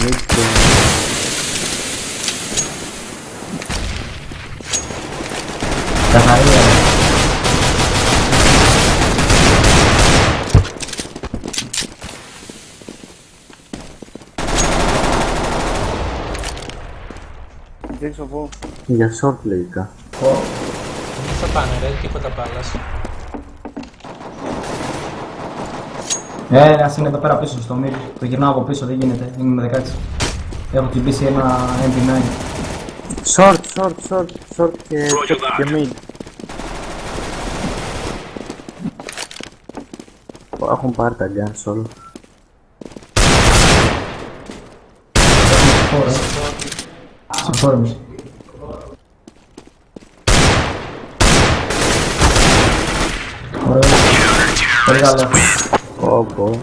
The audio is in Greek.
Καθαρία. Δείξω πού. Για short λογικά. Δεν θα πάνε ρε, τίποτα πάλας. Ας είναι εδώ πέρα πίσω στο μύρι. Το γυρνάω από πίσω, δεν γίνεται. Είμαι με 16. Έχω τσιμπήσει ένα MP9. Short και mid. Έχουν πάρει τα guns όλα. Συγχώρεμες. Ωραία. Πολύ καλό. Πω.